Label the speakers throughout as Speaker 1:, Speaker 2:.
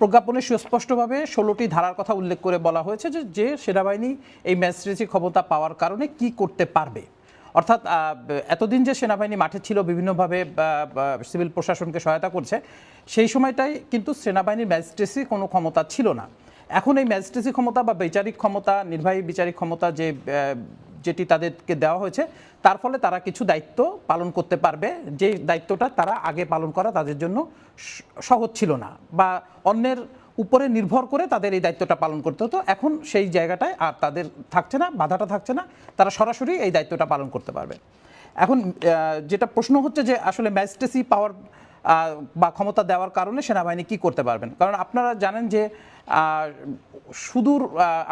Speaker 1: প্রজ্ঞাপনে সুস্পষ্টভাবে ১৬টি ধারার কথা উল্লেখ করে বলা হয়েছে যে সেনাবাহিনী এই ম্যাজিস্ট্রেসি ক্ষমতা পাওয়ার কারণে কি করতে পারবে। অর্থাৎ এতদিন যে সেনাবাহিনী মাঠে ছিল, বিভিন্নভাবে সিভিল প্রশাসনকে সহায়তা করছে, সেই সময়টাই কিন্তু সেনাবাহিনীর ম্যাজিস্ট্রেসি কোনো ক্ষমতা ছিল না। এখন এই ম্যাজিস্ট্রেসি ক্ষমতা বা বিচারিক ক্ষমতা, নির্বাহী বিচারিক ক্ষমতা যেটি তাদেরকে দেওয়া হয়েছে, তার ফলে তারা কিছু দায়িত্ব পালন করতে পারবে, যে দায়িত্বটা তারা আগে পালন করা তাদের জন্য সহজ ছিল না, বা অন্যের উপরে নির্ভর করে তাদের এই দায়িত্বটা পালন করতে হতো। এখন সেই জায়গাটায় আর তাদের থাকছে না, বাধাটা থাকছে না, তারা সরাসরি এই দায়িত্বটা পালন করতে পারবে। এখন যেটা প্রশ্ন হচ্ছে যে আসলে ম্যাজিস্ট্রেসি পাওয়ার বা ক্ষমতা দেওয়ার কারণে সেনাবাহিনী কি করতে পারবেন। কারণ আপনারা জানেন যে সুদূর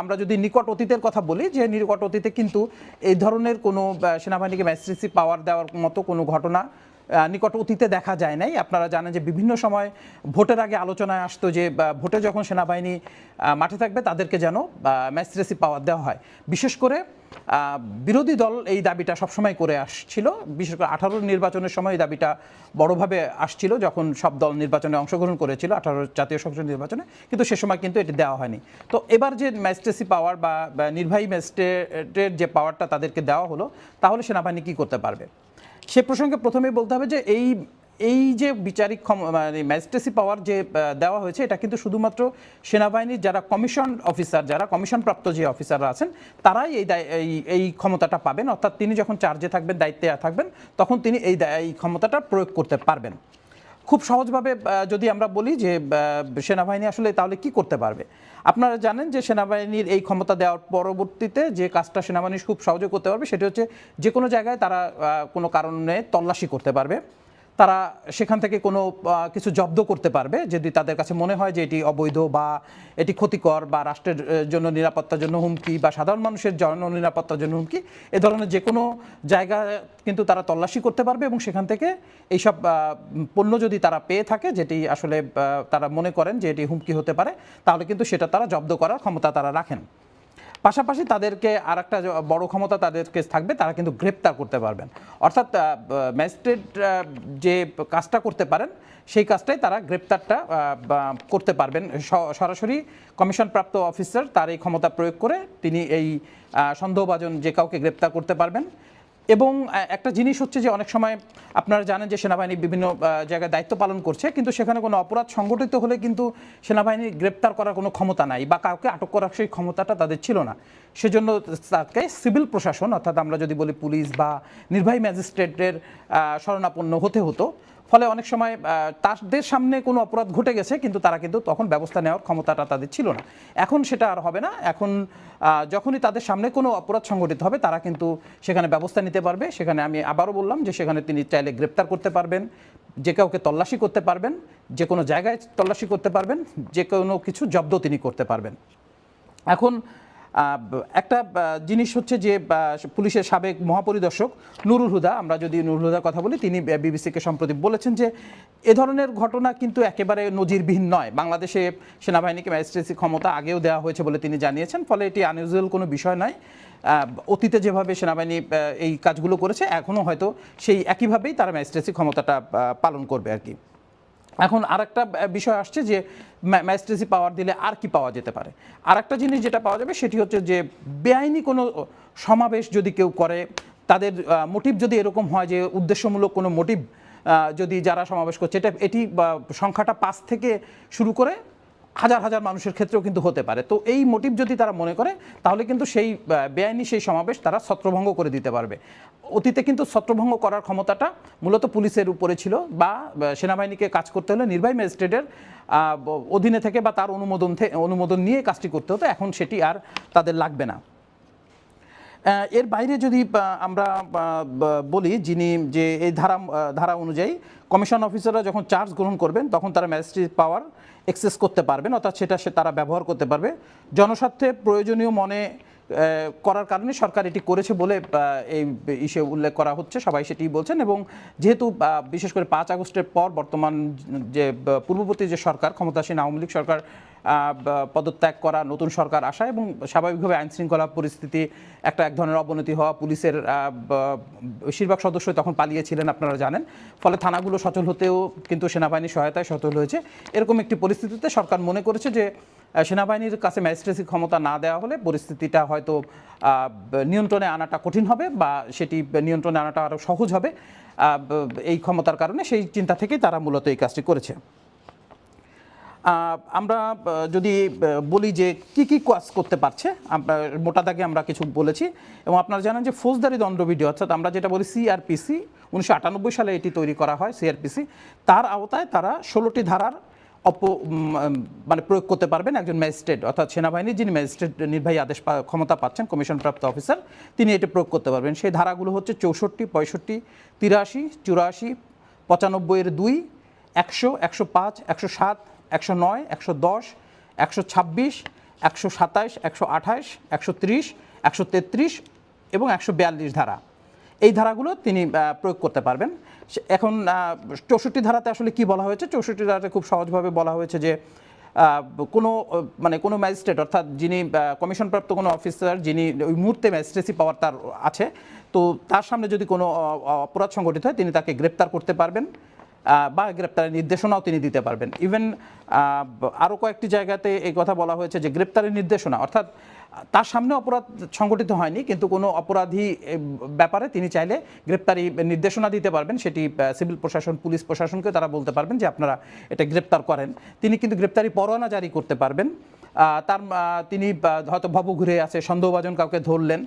Speaker 1: আমরা যদি নিকট অতীতের কথা বলি, যে নিকট অতীতে কিন্তু এই ধরনের কোনো সেনাবাহিনীকে ম্যাজিস্ট্রেসি পাওয়ার দেওয়ার মতো কোনো ঘটনা নিকট অতীতে দেখা যায় নাই। আপনারা জানেন যে বিভিন্ন সময় ভোটের আগে আলোচনায় আসতো যে ভোটে যখন সেনাবাহিনী মাঠে থাকবে তাদেরকে যেন ম্যাজিস্ট্রেসি পাওয়ার দেওয়া হয়। বিশেষ করে বিরোধী দল এই দাবিটা সবসময় করে আসছিল। বিশেষ করে 18 নির্বাচনের সময় এই দাবিটা বড়ভাবে আসছিল, যখন সব দল নির্বাচনে অংশগ্রহণ করেছিল 18 জাতীয় সংসদ নির্বাচনে, কিন্তু সে সময় কিন্তু এটি দেওয়া হয়নি। তো এবার যে ম্যাজিস্ট্রেসি পাওয়ার বা নির্বাহী ম্যাজিস্ট্রেটের যে পাওয়ারটা তাদেরকে দেওয়া হলো, তাহলে সেনাবাহিনী কি করতে পারবে। সে প্রসঙ্গে প্রথমেই বলতে হবে যে এই যে বিচারিক মানে ম্যাজিস্ট্রেসি পাওয়ার যে দেওয়া হয়েছে, এটা কিন্তু শুধুমাত্র সেনাবাহিনীর যারা কমিশন অফিসার, যারা কমিশনপ্রাপ্ত যে অফিসাররা আছেন, তারাই এই ক্ষমতাটা পাবেন। অর্থাৎ তিনি যখন চার্জে থাকবেন, দায়িত্বে থাকবেন, তখন তিনি এই ক্ষমতাটা প্রয়োগ করতে পারবেন। খুব সহজভাবে যদি আমরা বলি যে সেনাবাহিনী আসলে তাহলে কি করতে পারবে। আপনারা জানেন যে সেনাবাহিনীর এই ক্ষমতা দেওয়ার পরবর্তীতে যে কাজটা সেনাবাহিনী খুব সহজে করতে পারবে, সেটি হচ্ছে যে কোনো জায়গায় তারা কোনো কারণে তল্লাশি করতে পারবে। তারা সেখান থেকে কোনো কিছু জব্দ করতে পারবে যদি তাদের কাছে মনে হয় যে এটি অবৈধ বা এটি ক্ষতিকর বা রাষ্ট্রের জন্য নিরাপত্তার জন্য হুমকি বা সাধারণ মানুষের জন্য নিরাপত্তার জন্য হুমকি। এ ধরনের যে কোনো জায়গা কিন্তু তারা তল্লাশি করতে পারবে, এবং সেখান থেকে এইসব পণ্য যদি তারা পেয়ে থাকে যেটি আসলে তারা মনে করেন যে এটি হুমকি হতে পারে, তাহলে কিন্তু সেটা তারা জব্দ করার ক্ষমতা তারা রাখেন। পাশাপাশি তাদেরকে আর একটা বড় ক্ষমতা তাদেরকে থাকবে, তারা কিন্তু গ্রেপ্তার করতে পারবেন। অর্থাৎ ম্যাজিস্ট্রেট যে কাজটা করতে পারেন, সেই কাজটাই তারা গ্রেপ্তারটা করতে পারবেন। সরাসরি কমিশনপ্রাপ্ত অফিসার তার এই ক্ষমতা প্রয়োগ করে তিনি এই সন্দেহভাজন যে কাউকে গ্রেপ্তার করতে পারবেন। এবং একটা জিনিস হচ্ছে যে অনেক সময় আপনারা জানেন যে সেনাবাহিনী বিভিন্ন জায়গায় দায়িত্ব পালন করছে, কিন্তু সেখানে কোনো অপরাধ সংগঠিত হলে কিন্তু সেনাবাহিনী গ্রেপ্তার করার কোনো ক্ষমতা নাই, বা কাউকে আটক করার সেই ক্ষমতাটা তাদের ছিল না। সেজন্য তাকে সিভিল প্রশাসন, অর্থাৎ আমরা যদি বলি পুলিশ বা নির্বাহী ম্যাজিস্ট্রেটের শরণাপন্ন হতে হতো। ফলে অনেক সময় তাদের সামনে কোনো অপরাধ ঘটে গেছে, কিন্তু তারা কিন্তু তখন ব্যবস্থা নেওয়ার ক্ষমতাটা তাদের ছিল না। এখন সেটা আর হবে না। এখন যখনই তাদের সামনে কোনো অপরাধ সংগঠিত হবে, তারা কিন্তু সেখানে ব্যবস্থা নিতে পারবে। সেখানে আমি আবারও বললাম যে সেখানে তিনি চাইলে গ্রেপ্তার করতে পারবেন, যে কাউকে তল্লাশি করতে পারবেন, যে কোনো জায়গায় তল্লাশি করতে পারবেন, যে কোনো কিছু জব্দ তিনি করতে পারবেন। এখন একটা জিনিস হচ্ছে যে পুলিশের সাবেক মহাপরিদর্শক নুরুল হুদা, আমরা যদি নুরুল হুদার কথা বলি, তিনি বিবিসিকে সম্প্রতি বলেছেন যে এ ধরনের ঘটনা কিন্তু একেবারে নজিরবিহীন নয়। বাংলাদেশে সেনাবাহিনীকে ম্যাজিস্ট্রেসি ক্ষমতা আগেও দেওয়া হয়েছে বলে তিনি জানিয়েছেন, ফলে এটি আনইউজুয়াল কোনো বিষয় নয়। অতীতে যেভাবে সেনাবাহিনী এই কাজগুলো করেছে, এখনও হয়তো সেই একইভাবেই তারা ম্যাজিস্ট্রেসি ক্ষমতাটা পালন করবে আর কি। এখন আরেকটা বিষয় আসছে যে ম্যাজিস্ট্রেসি পাওয়ার দিলে আর কি পাওয়া যেতে পারে। আর একটা জিনিস যেটা পাওয়া যাবে সেটি হচ্ছে যে বেআইনি কোনো সমাবেশ যদি কেউ করে, তাদের মোটিভ যদি এরকম হয় যে উদ্দেশ্যমূলক কোনো মোটিভ, যদি যারা সমাবেশ করছে এটি সংখ্যাটা 5 থেকে শুরু করে হাজার হাজার মানুষের ক্ষেত্রেও কিন্তু হতে পারে। তো এই মোটিভ যদি তারা মনে করে, তাহলে কিন্তু সেই বেআইনি সেই সমাবেশ তারা ছত্রভঙ্গ করে দিতে পারবে। অতীতে কিন্তু ছত্রভঙ্গ করার ক্ষমতাটা মূলত পুলিশের উপরে ছিল, বা সেনাবাহিনীকে কাজ করতে হলে নির্বাহী ম্যাজিস্ট্রেটের অধীনে থেকে বা তার অনুমোদন নিয়ে কাজটি করতে হতো। এখন সেটি আর তাদের লাগবে না। এর বাইরে যদি আমরা বলি, যে এই ধারা অনুযায়ী কমিশন অফিসাররা যখন চার্জ গ্রহণ করবেন, তখন তারা ম্যাজিস্ট্রেট পাওয়ার এক্সেস করতে পারবেন, অর্থাৎ সেটা তারা ব্যবহার করতে পারবে। জনস্বার্থে প্রয়োজনীয় মনে করার কারণে সরকার এটি করেছে বলে এই ইস্যু উল্লেখ করা হচ্ছে, সবাই সেটি বলছেন। এবং যেহেতু বিশেষ করে 5 আগস্টের পর বর্তমান যে পূর্ববর্তী যে সরকার, ক্ষমতাসীন আওয়ামী লীগ সরকার পদত্যাগ করা, নতুন সরকার আসা এবং স্বাভাবিকভাবে আইন শৃঙ্খলা পরিস্থিতি এক ধরনের অবনতি হওয়া, পুলিশের বেশিরভাগ সদস্যই তখন পালিয়েছিলেন আপনারা জানেন, ফলে থানাগুলো সচল হতেও কিন্তু সেনাবাহিনীর সহায়তায় সচল হয়েছে। এরকম একটি পরিস্থিতিতে সরকার মনে করেছে যে সেনাবাহিনীর কাছে ম্যাজিস্ট্রেসি ক্ষমতা না দেওয়া হলে পরিস্থিতিটা হয়তো নিয়ন্ত্রণে আনাটা কঠিন হবে বা সেটি নিয়ন্ত্রণে আনাটা আরও সহজ হবে। এই ক্ষমতার কারণে সেই চিন্তা থেকেই তারা মূলত এই কাজটি করেছে। আমরা যদি বলি যে কি কি কাজ করতে পারছে, মোটা দাগে আমরা কিছু বলেছি এবং আপনারা জানেন যে ফৌজদারি দণ্ডবিধি অর্থাৎ আমরা যেটা বলি সিআরপিসি, 1998 সালে এটি তৈরি করা হয় সিআরপিসি, তার আওতায় তারা 16টি ধারার মানে প্রয়োগ করতে পারবেন একজন ম্যাজিস্ট্রেট, অর্থাৎ সেনাবাহিনীর যিনি ম্যাজিস্ট্রেট নির্বাহী আদেশ ক্ষমতা পাচ্ছেন কমিশনপ্রাপ্ত অফিসার, তিনি এটি প্রয়োগ করতে পারবেন। সেই ধারাগুলো হচ্ছে 64, 65, 83, 84, 95-2, 100, 105, 107, 109, 110, 126, 127, 128, 130, 133 এবং 142 ধারা, এই ধারাগুলো তিনি প্রয়োগ করতে পারবেন। এখন 64 ধারাতে আসলে কি বলা হয়েছে? 64 ধারাতে খুব সহজভাবে বলা হয়েছে যে কোনো ম্যাজিস্ট্রেট অর্থাৎ যিনি কমিশনপ্রাপ্ত কোনো অফিসার যিনি ওই মুহূর্তে ম্যাজিস্ট্রেসি পাওয়ার তার আছে, তো তার সামনে যদি কোনো অপরাধ সংঘটিত হয় তিনি তাকে গ্রেপ্তার করতে পারবেন বা গ্রেপ্তারের নির্দেশনাও তিনি দিতে পারবেন। ইভেন আরও কয়েকটি জায়গাতে এই কথা বলা হয়েছে যে গ্রেপ্তারের নির্দেশনা অর্থাৎ তার সামনে অপরাধ সংঘটিত হয়নি কিন্তু কোনো অপরাধী ব্যাপারে তিনি চাইলে গ্রেপ্তারি নির্দেশনা দিতে পারবেন, সেটি সিভিল প্রশাসন, পুলিশ প্রশাসনকে তারা বলতে পারবেন যে আপনারা এটা গ্রেপ্তার করেন। তিনি কিন্তু গ্রেপ্তারি পরোয়ানা জারি করতে পারবেন। তিনি হয়তো ভবঘুরে আছে, সন্দেহভাজন কাউকে ধরলেন,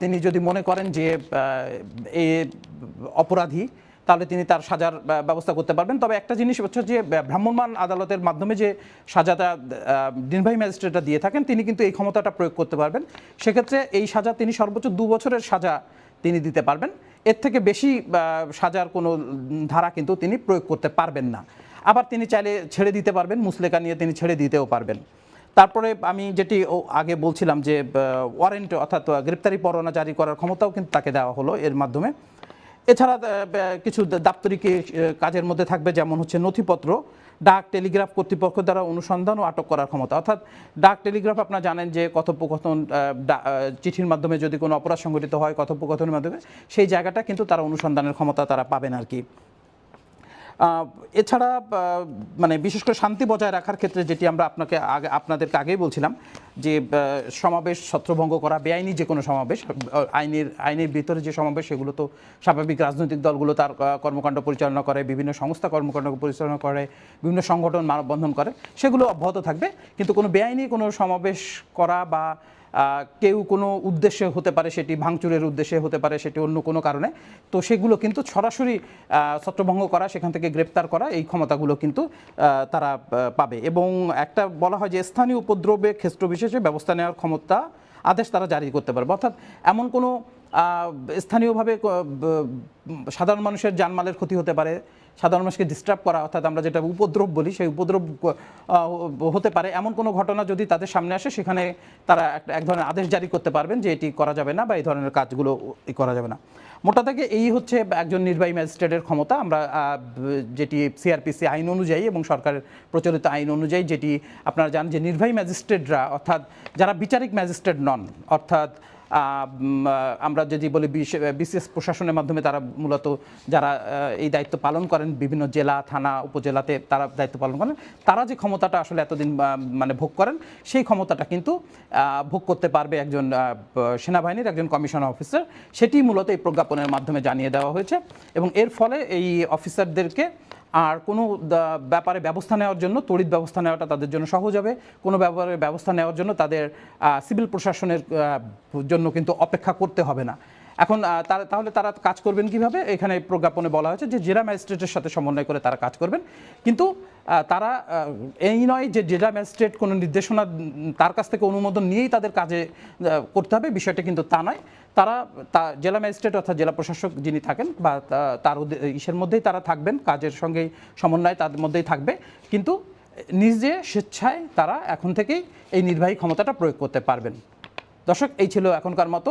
Speaker 1: তিনি যদি মনে করেন যে এই অপরাধী, তাহলে তিনি তার সাজার ব্যবস্থা করতে পারবেন। তবে একটা জিনিস হচ্ছে যে ভ্রাম্যমাণ আদালতের মাধ্যমে যে সাজাটা নির্বাহী ম্যাজিস্ট্রেটরা দিয়ে থাকেন তিনি কিন্তু এই ক্ষমতাটা প্রয়োগ করতে পারবেন। সেক্ষেত্রে এই সাজা তিনি সর্বোচ্চ 2 বছরের সাজা তিনি দিতে পারবেন, এর থেকে বেশি সাজার কোনো ধারা কিন্তু তিনি প্রয়োগ করতে পারবেন না। আবার তিনি চাইলে ছেড়ে দিতে পারবেন, মুচলেকা নিয়ে তিনি ছেড়ে দিতেও পারবেন। তারপরে আমি যেটি আগে বলছিলাম যে ওয়ারেন্ট অর্থাৎ গ্রেপ্তারি পরোয়ানা জারি করার ক্ষমতাও কিন্তু তাকে দেওয়া হলো এর মাধ্যমে। এছাড়া কিছু দাপ্তরিক কাজের মধ্যে থাকবে, যেমন হচ্ছে নথিপত্র, ডাক টেলিগ্রাফ কর্তৃপক্ষ দ্বারা অনুসন্ধান ও আটক করার ক্ষমতা। অর্থাৎ ডাক টেলিগ্রাফ আপনারা জানেন যে কথোপকথন, চিঠির মাধ্যমে যদি কোনো অপরাধ সংঘটিত হয় কথোপকথনের মাধ্যমে, সেই জায়গাটা কিন্তু তারা অনুসন্ধানের ক্ষমতা তারা পাবেন আর কি। এছাড়া বিশেষ করে শান্তি বজায় রাখার ক্ষেত্রে যেটি আমরা আপনাদেরকে আগেই বলছিলাম যে সমাবেশ ছত্রভঙ্গ করা, বেআইনি যে কোনো সমাবেশ, আইনের ভিতরে যে সমাবেশ সেগুলো তো স্বাভাবিক রাজনৈতিক দলগুলো তার কর্মকাণ্ড পরিচালনা করে, বিভিন্ন সংস্থা কর্মকাণ্ড পরিচালনা করে, বিভিন্ন সংগঠন মানববন্ধন করে, সেগুলো অব্যাহত থাকবে। কিন্তু কোনো বেআইনি কোনো সমাবেশ করা বা কেউ কোনো উদ্দেশ্যে হতে পারে, সেটি ভাঙচুরের উদ্দেশ্যে হতে পারে, সেটি অন্য কোনো কারণে, তো সেগুলো কিন্তু সরাসরি ছত্রভঙ্গ করা, সেখান থেকে গ্রেপ্তার করা, এই ক্ষমতাগুলো কিন্তু তারা পাবে। এবং একটা বলা হয় যে স্থানীয় উপদ্রবে ক্ষেত্র বিশেষে ব্যবস্থা নেওয়ার ক্ষমতা আদেশ তারা জারি করতে পারবে। অর্থাৎ এমন কোনো স্থানীয়ভাবে সাধারণ মানুষের জানমালের ক্ষতি হতে পারে, সাধারণ মানুষকে ডিস্টার্ব করা অর্থাৎ আমরা যেটা উপদ্রব বলি, সেই উপদ্রব হতে পারে, এমন কোনো ঘটনা যদি তাদের সামনে আসে সেখানে তারা এক ধরনের আদেশ জারি করতে পারবেন যে এটি করা যাবে না বা এই ধরনের কাজগুলো করা যাবে না। মোটা দাগে এই হচ্ছে একজন নির্বাহী ম্যাজিস্ট্রেটের ক্ষমতা। আমরা যেটি সিআরপিসি আইন অনুযায়ী এবং সরকারের প্রচলিত আইন অনুযায়ী, যেটি আপনারা জানেন যে নির্বাহী ম্যাজিস্ট্রেটরা অর্থাৎ যারা বিচারিক ম্যাজিস্ট্রেট নন, অর্থাৎ আমরা যদি বলি বিশেষ প্রশাসনের মাধ্যমে তারা মূলত যারা এই দায়িত্ব পালন করেন বিভিন্ন জেলা, থানা, উপজেলাতে তারা দায়িত্ব পালন করেন, তারা যে ক্ষমতাটা আসলে এতদিন ভোগ করেন সেই ক্ষমতাটা কিন্তু ভোগ করতে পারবে একজন সেনাবাহিনীর একজন কমিশনার অফিসার। সেটি মূলত এই প্রজ্ঞাপনের মাধ্যমে জানিয়ে দেওয়া হয়েছে এবং এর ফলে এই অফিসারদেরকে আর কোনো ব্যাপারে ব্যবস্থা নেওয়ার জন্য, তড়িৎ ব্যবস্থা নেওয়াটা তাদের জন্য সহজ হবে। কোনো ব্যাপারে ব্যবস্থা নেওয়ার জন্য তাদের সিভিল প্রশাসনের জন্য কিন্তু অপেক্ষা করতে হবে না। এখন তাহলে তারা কাজ করবেন কিভাবে? এখানে প্রজ্ঞাপনে বলা হয়েছে যে জেলা ম্যাজিস্ট্রেটের সাথে সমন্বয় করে তারা কাজ করবেন, কিন্তু তারা এই নয় যে জেলা ম্যাজিস্ট্রেট কোনো নির্দেশনা তার কাছ থেকে অনুমোদন নিয়েই তাদের কাজে করতে হবে, বিষয়টা কিন্তু তা নয়। তারা জেলা ম্যাজিস্ট্রেট অর্থাৎ জেলা প্রশাসক যিনি থাকেন বা তার ইসের মধ্যেই তারা থাকবেন, কাজের সঙ্গে সমন্বয় তাদের মধ্যেই থাকবে, কিন্তু নিজে স্বেচ্ছায় তারা এখন থেকেই এই নির্বাহী ক্ষমতাটা প্রয়োগ করতে পারবেন। দর্শক, এই ছিল এখনকার মতো।